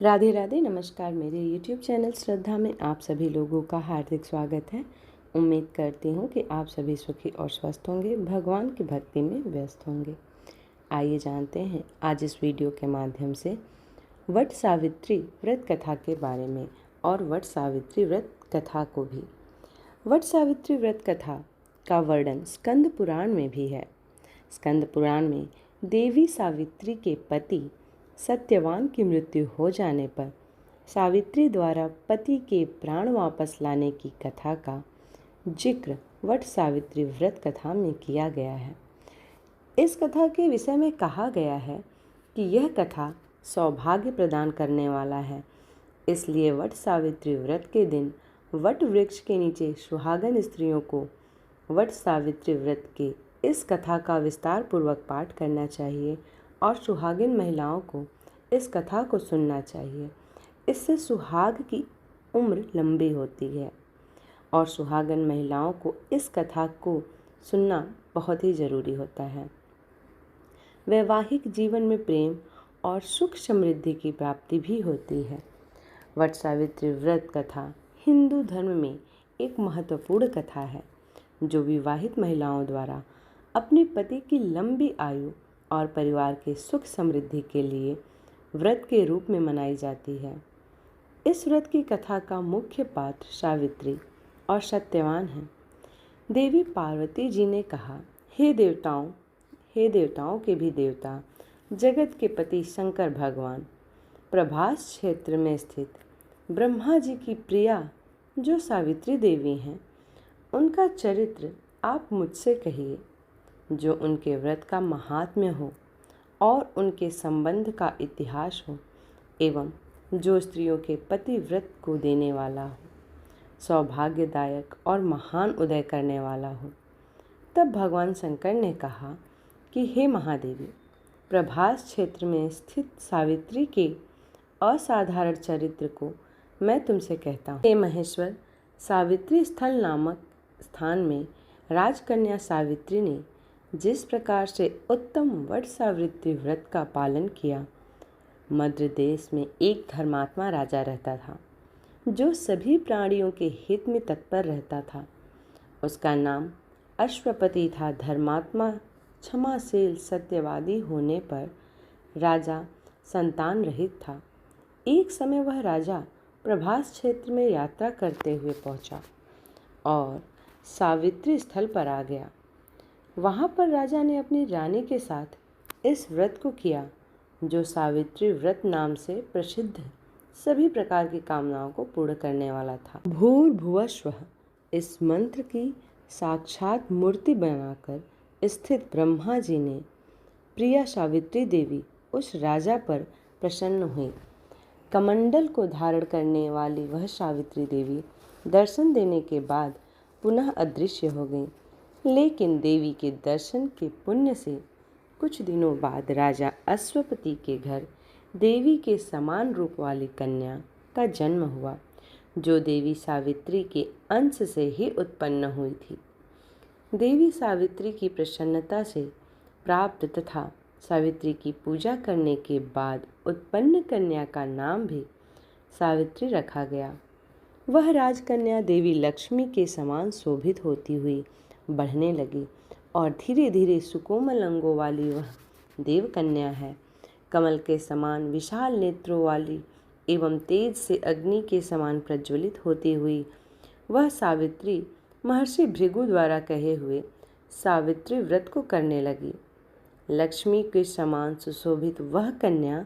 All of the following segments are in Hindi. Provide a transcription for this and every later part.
राधे राधे। नमस्कार। मेरे YouTube चैनल श्रद्धा में आप सभी लोगों का हार्दिक स्वागत है। उम्मीद करती हूँ कि आप सभी सुखी और स्वस्थ होंगे, भगवान की भक्ति में व्यस्त होंगे। आइए जानते हैं आज इस वीडियो के माध्यम से वट सावित्री व्रत कथा के बारे में और वट सावित्री व्रत कथा को भी। वट सावित्री व्रत कथा का वर्णन स्कंद पुराण में भी है। स्कंद पुराण में देवी सावित्री के पति सत्यवान की मृत्यु हो जाने पर सावित्री द्वारा पति के प्राण वापस लाने की कथा का जिक्र वट सावित्री व्रत कथा में किया गया है। इस कथा के विषय में कहा गया है कि यह कथा सौभाग्य प्रदान करने वाला है, इसलिए वट सावित्री व्रत के दिन वट वृक्ष के नीचे सुहागन स्त्रियों को वट सावित्री व्रत के इस कथा का विस्तार पूर्वक पाठ करना चाहिए और सुहागिन महिलाओं को इस कथा को सुनना चाहिए। इससे सुहाग की उम्र लंबी होती है और सुहागन महिलाओं को इस कथा को सुनना बहुत ही ज़रूरी होता है। वैवाहिक जीवन में प्रेम और सुख समृद्धि की प्राप्ति भी होती है। वट सावित्री व्रत कथा हिंदू धर्म में एक महत्वपूर्ण कथा है जो विवाहित महिलाओं द्वारा अपने पति की लंबी आयु और परिवार के सुख समृद्धि के लिए व्रत के रूप में मनाई जाती है। इस व्रत की कथा का मुख्य पात्र सावित्री और सत्यवान हैं। देवी पार्वती जी ने कहा, हे देवताओं के भी देवता, जगत के पति शंकर भगवान, प्रभास क्षेत्र में स्थित ब्रह्मा जी की प्रिया जो सावित्री देवी हैं, उनका चरित्र आप मुझसे कहिए, जो उनके व्रत का महात्म्य हो और उनके संबंध का इतिहास हो एवं जो स्त्रियों के पति व्रत को देने वाला हो, सौभाग्यदायक और महान उदय करने वाला हो। तब भगवान शंकर ने कहा कि हे महादेवी, प्रभास क्षेत्र में स्थित सावित्री के असाधारण चरित्र को मैं तुमसे कहता हूँ। हे महेश्वर, सावित्री स्थल नामक स्थान में राजकन्या सावित्री ने जिस प्रकार से उत्तम वट सावित्री व्रत का पालन किया, मद्र देश में एक धर्मात्मा राजा रहता था जो सभी प्राणियों के हित में तत्पर रहता था। उसका नाम अश्वपति था। धर्मात्मा क्षमाशील सत्यवादी होने पर राजा संतान रहित था। एक समय वह राजा प्रभास क्षेत्र में यात्रा करते हुए पहुंचा और सावित्री स्थल पर आ गया। वहाँ पर राजा ने अपनी रानी के साथ इस व्रत को किया जो सावित्री व्रत नाम से प्रसिद्ध सभी प्रकार की कामनाओं को पूर्ण करने वाला था। भूर्भुवस्वः इस मंत्र की साक्षात मूर्ति बनाकर स्थित ब्रह्मा जी ने प्रिया सावित्री देवी उस राजा पर प्रसन्न हुई। कमंडल को धारण करने वाली वह सावित्री देवी दर्शन देने के बाद पुनः अदृश्य हो गई, लेकिन देवी के दर्शन के पुण्य से कुछ दिनों बाद राजा अश्वपति के घर देवी के समान रूप वाली कन्या का जन्म हुआ, जो देवी सावित्री के अंश से ही उत्पन्न हुई थी। देवी सावित्री की प्रसन्नता से प्राप्त तथा सावित्री की पूजा करने के बाद उत्पन्न कन्या का नाम भी सावित्री रखा गया। वह राजकन्या देवी लक्ष्मी के समान शोभित होती हुई बढ़ने लगी और धीरे धीरे सुकोमल अंगों वाली वह देव कन्या है। कमल के समान विशाल नेत्रों वाली एवं तेज से अग्नि के समान प्रज्वलित होती हुई वह सावित्री महर्षि भृगु द्वारा कहे हुए सावित्री व्रत को करने लगी। लक्ष्मी के समान सुशोभित वह कन्या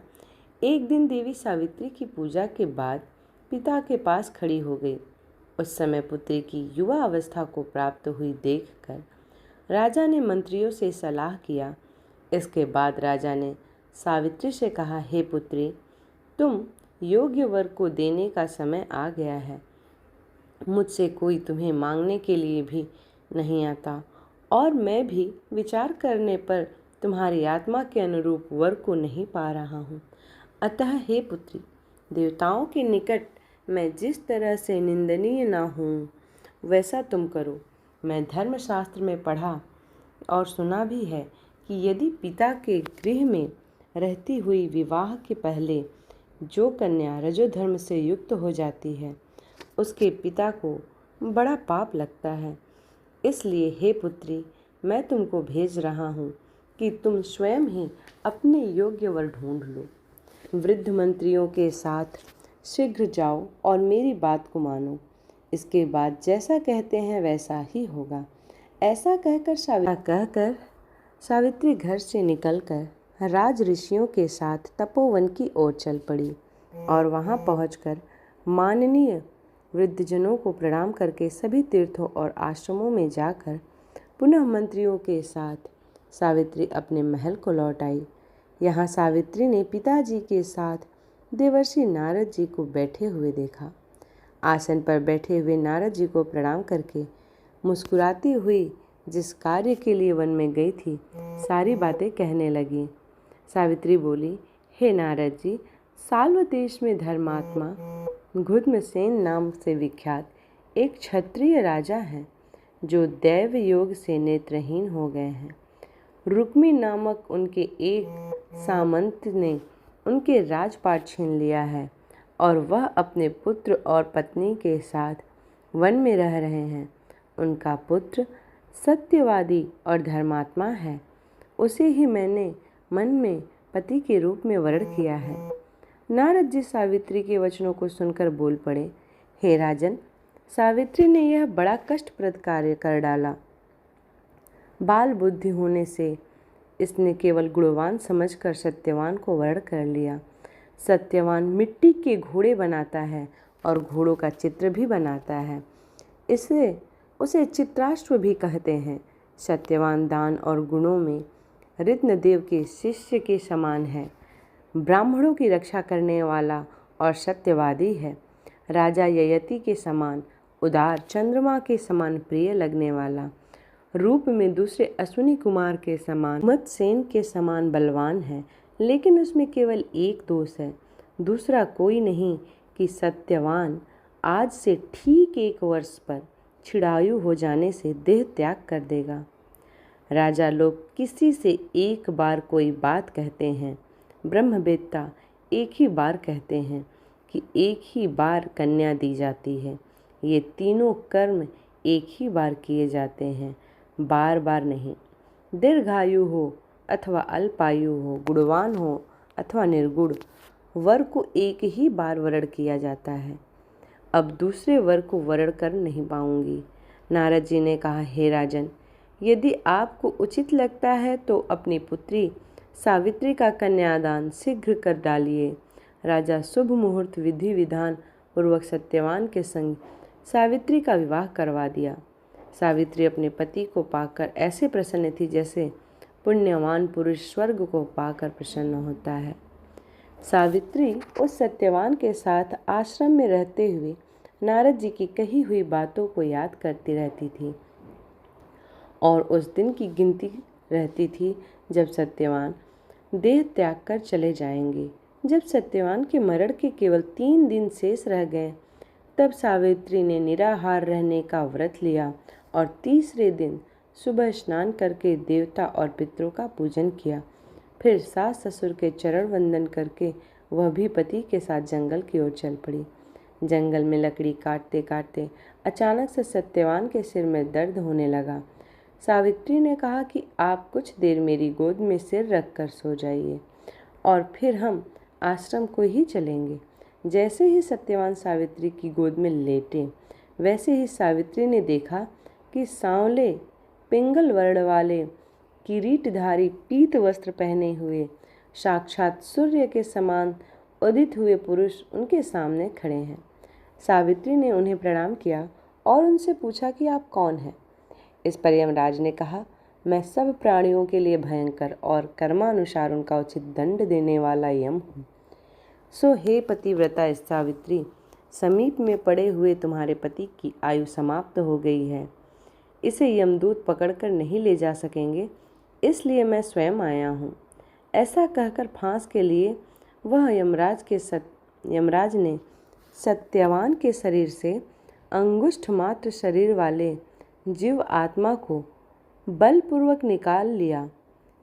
एक दिन देवी सावित्री की पूजा के बाद पिता के पास खड़ी हो गई। उस समय पुत्री की युवा अवस्था को प्राप्त हुई देखकर राजा ने मंत्रियों से सलाह किया। इसके बाद राजा ने सावित्री से कहा, हे पुत्री, तुम योग्य वर को देने का समय आ गया है। मुझसे कोई तुम्हें मांगने के लिए भी नहीं आता और मैं भी विचार करने पर तुम्हारी आत्मा के अनुरूप वर को नहीं पा रहा हूँ। अतः हे पुत्री, देवताओं के निकट मैं जिस तरह से निंदनीय न हूँ वैसा तुम करो। मैं धर्मशास्त्र में पढ़ा और सुना भी है कि यदि पिता के गृह में रहती हुई विवाह के पहले जो कन्या रजोधर्म से युक्त हो जाती है उसके पिता को बड़ा पाप लगता है। इसलिए हे पुत्री, मैं तुमको भेज रहा हूँ कि तुम स्वयं ही अपने योग्य वर ढूंढ लो। वृद्ध मंत्रियों के साथ शीघ्र जाओ और मेरी बात को मानो। इसके बाद जैसा कहते हैं वैसा ही होगा। ऐसा कहकर सावित्री घर से निकलकर राज ऋषियों के साथ तपोवन की ओर चल पड़ी और वहां पहुंचकर माननीय वृद्धजनों को प्रणाम करके सभी तीर्थों और आश्रमों में जाकर पुनः मंत्रियों के साथ सावित्री अपने महल को लौट आई। यहाँ सावित्री ने पिताजी के साथ देवर्षि नारद जी को बैठे हुए देखा। आसन पर बैठे हुए नारद जी को प्रणाम करके मुस्कुराती हुई जिस कार्य के लिए वन में गई थी सारी बातें कहने लगी। सावित्री बोली, हे नारद जी, साल्व देश में धर्मात्मा घुद्मसेन नाम से विख्यात एक क्षत्रिय राजा हैं जो दैव योग से नेत्रहीन हो गए हैं। रुक्मी नामक उनके एक सामंत ने उनके राजपाट छीन लिया है और वह अपने पुत्र और पत्नी के साथ वन में रह रहे हैं। उनका पुत्र सत्यवादी और धर्मात्मा है। उसे ही मैंने मन में पति के रूप में वर्ण किया है। नारद जी सावित्री के वचनों को सुनकर बोल पड़े, हे राजन, सावित्री ने यह बड़ा कष्टप्रद कार्य कर डाला। बाल बुद्धि होने से इसने केवल गुणवान समझकर सत्यवान को वर्ण कर लिया। सत्यवान मिट्टी के घोड़े बनाता है और घोड़ों का चित्र भी बनाता है। उसे चित्राश्व भी कहते हैं। सत्यवान दान और गुणों में ऋतनदेव के शिष्य के समान है। ब्राह्मणों की रक्षा करने वाला और सत्यवादी है। राजा ययति के समान उदार, चंद्रमा के समान प्रिय लगने वाला, रूप में दूसरे अश्विनी कुमार के समान मत्सेन के समान बलवान है। लेकिन उसमें केवल एक दोष है, दूसरा कोई नहीं कि सत्यवान आज से ठीक 1 वर्ष पर छिड़ायु हो जाने से देह त्याग कर देगा। राजा लोग किसी से एक बार कोई बात कहते हैं, ब्रह्मवेत्ता एक ही बार कहते हैं कि एक ही बार कन्या दी जाती है। ये तीनों कर्म एक ही बार किए जाते हैं, बार बार नहीं। दीर्घायु हो अथवा अल्पायु हो, गुणवान हो अथवा निर्गुण, वर को एक ही बार वर्ण किया जाता है। अब दूसरे वर को वर्ण कर नहीं पाऊंगी। नारद जी ने कहा, हे राजन, यदि आपको उचित लगता है तो अपनी पुत्री सावित्री का कन्यादान शीघ्र कर डालिए। राजा शुभ मुहूर्त विधि विधान पूर्वक सत्यवान के संग सावित्री का विवाह करवा दिया। सावित्री अपने पति को पाकर ऐसे प्रसन्न थी जैसे पुण्यवान पुरुष स्वर्ग को पाकर प्रसन्न होता है। सावित्री उस सत्यवान के साथ आश्रम में रहते हुए नारद जी की कही हुई बातों को याद करती रहती थी और उस दिन की गिनती रहती थी जब सत्यवान देह त्याग कर चले जाएंगे। जब सत्यवान के मरण के केवल 3 दिन शेष रह गए तब सावित्री ने निराहार रहने का व्रत लिया और तीसरे दिन सुबह स्नान करके देवता और पितरों का पूजन किया। फिर सास ससुर के चरण वंदन करके वह भी पति के साथ जंगल की ओर चल पड़ी। जंगल में लकड़ी काटते काटते अचानक से सत्यवान के सिर में दर्द होने लगा। सावित्री ने कहा कि आप कुछ देर मेरी गोद में सिर रखकर सो जाइए और फिर हम आश्रम को ही चलेंगे। जैसे ही सत्यवान सावित्री की गोद में लेटे वैसे ही सावित्री ने देखा कि सांवले पिंगल वर्ण वाले किरीटधारी पीत वस्त्र पहने हुए साक्षात सूर्य के समान उदित हुए पुरुष उनके सामने खड़े हैं। सावित्री ने उन्हें प्रणाम किया और उनसे पूछा कि आप कौन हैं। इस पर यमराज ने कहा, मैं सब प्राणियों के लिए भयंकर और कर्मानुसार उनका उचित दंड देने वाला यम हूँ। सो हे पतिव्रता सावित्री, समीप में पड़े हुए तुम्हारे पति की आयु समाप्त हो गई है। इसे यमदूत पकड़कर नहीं ले जा सकेंगे, इसलिए मैं स्वयं आया हूँ। ऐसा कहकर फांस के लिए वह यमराज ने सत्यवान के शरीर से अंगुष्ठ मात्र शरीर वाले जीव आत्मा को बलपूर्वक निकाल लिया।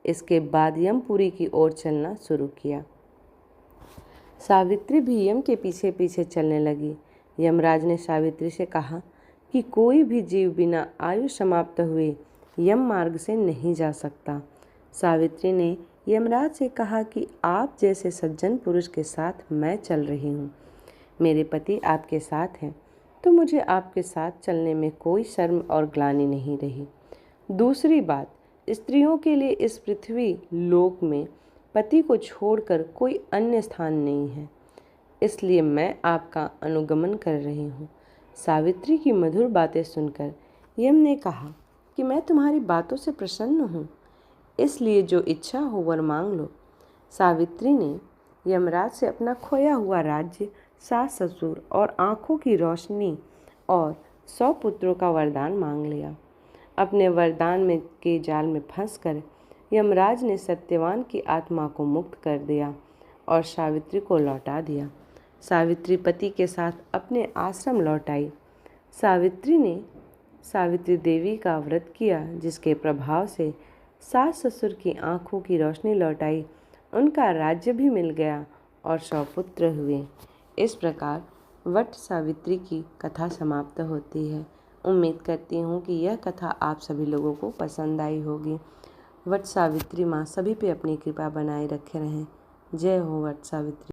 इसके बाद यमपुरी की ओर चलना शुरू किया। सावित्री भी यम के पीछे पीछे चलने लगी। यमराज ने सावित्री से कहा कि कोई भी जीव बिना आयु समाप्त हुए यम मार्ग से नहीं जा सकता। सावित्री ने यमराज से कहा कि आप जैसे सज्जन पुरुष के साथ मैं चल रही हूँ। मेरे पति आपके साथ हैं, तो मुझे आपके साथ चलने में कोई शर्म और ग्लानि नहीं रही। दूसरी बात, स्त्रियों के लिए इस पृथ्वी लोक में पति को छोड़कर कोई अन्य स्थान नहीं है, इसलिए मैं आपका अनुगमन कर रही हूँ। सावित्री की मधुर बातें सुनकर यम ने कहा कि मैं तुम्हारी बातों से प्रसन्न हूँ, इसलिए जो इच्छा हो वर मांग लो। सावित्री ने यमराज से अपना खोया हुआ राज्य, सास ससुर और आँखों की रोशनी और 100 पुत्रों का वरदान मांग लिया। अपने वरदान में के जाल में फंसकर यमराज ने सत्यवान की आत्मा को मुक्त कर दिया और सावित्री को लौटा दिया। सावित्री पति के साथ अपने आश्रम लौट आई। सावित्री ने सावित्री देवी का व्रत किया, जिसके प्रभाव से सास ससुर की आँखों की रोशनी लौट आई, उनका राज्य भी मिल गया और 100 पुत्र हुए। इस प्रकार वट सावित्री की कथा समाप्त होती है। उम्मीद करती हूँ कि यह कथा आप सभी लोगों को पसंद आई होगी। वट सावित्री माँ सभी पे अपनी कृपा बनाए रखे रहें। जय हो वट सावित्री।